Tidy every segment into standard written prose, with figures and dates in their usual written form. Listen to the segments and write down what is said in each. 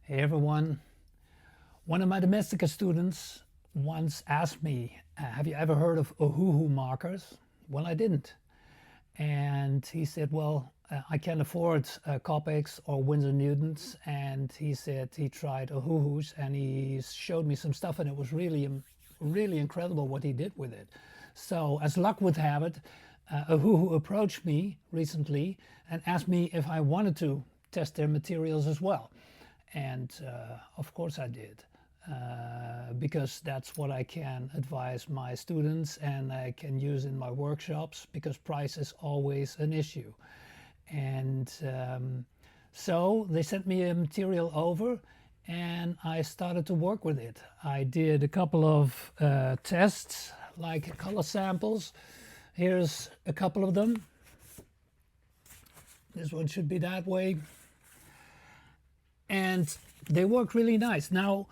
Hey everyone. One of my Domestika students once asked me, have you ever heard of OHUHU markers? Well, I didn't. And he said, well, I can't afford Copics or Winsor Newtons. And he said he tried OHUHUs and he showed me some stuff and it was really incredible what he did with it. So as luck would have it, OHUHU approached me recently and asked me if I wanted to test their materials as well. And of course I did, because that's what I can advise my students and I can use in my workshops, because price is always an issue. And so they sent me a material over and I started to work with it. I did a couple of tests, like color samples. Here's a couple of them. This one should be that way. And they work really nice. Now,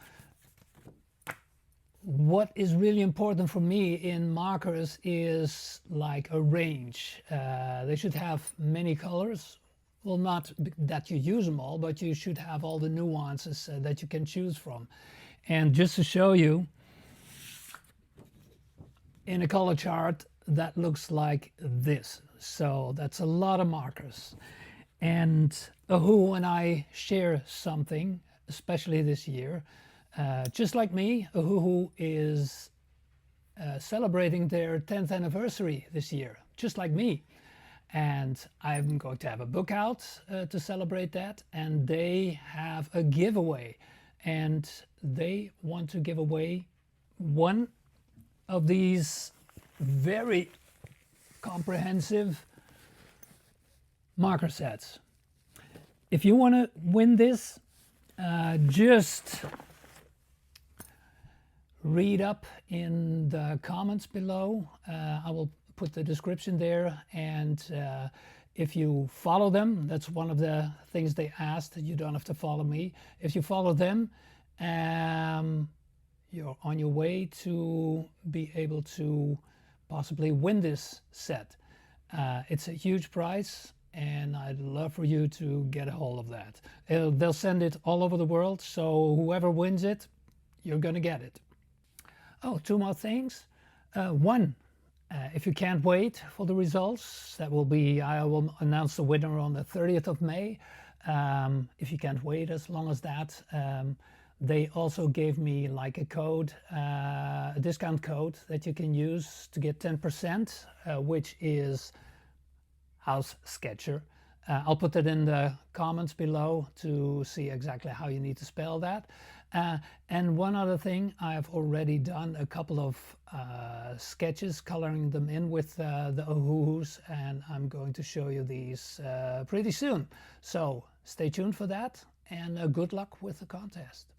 what is really important for me in markers is like a range. They should have many colors. Well, not that you use them all, but you should have all the nuances that you can choose from. And just to show you, in a color chart, that looks like this. So that's a lot of markers. And OHUHU and I share something, especially this year. Just like me, OHUHU is celebrating their 10th anniversary this year, just like me. And I'm going to have a book out to celebrate that. And they have a giveaway. And they want to give away one of these very comprehensive marker sets. If you want to win this, just read up in the comments below. I will put the description there, and if you follow them, that's one of the things they asked. You don't have to follow me. If you follow them, you're on your way to be able to possibly win this set. It's a huge prize, and I'd love for you to get a hold of that. They'll send it all over the world, so whoever wins it, you're gonna get it. Oh, two more things. One, if you can't wait for the results, that will be, I will announce the winner on the 30th of May. If you can't wait as long as that, they also gave me like a code, a discount code that you can use to get 10%, which is House Sketcher. I'll put it in the comments below to see exactly how you need to spell that. And one other thing, I've already done a couple of sketches, coloring them in with the OHUHUs, and I'm going to show you these pretty soon. So stay tuned for that, and good luck with the contest.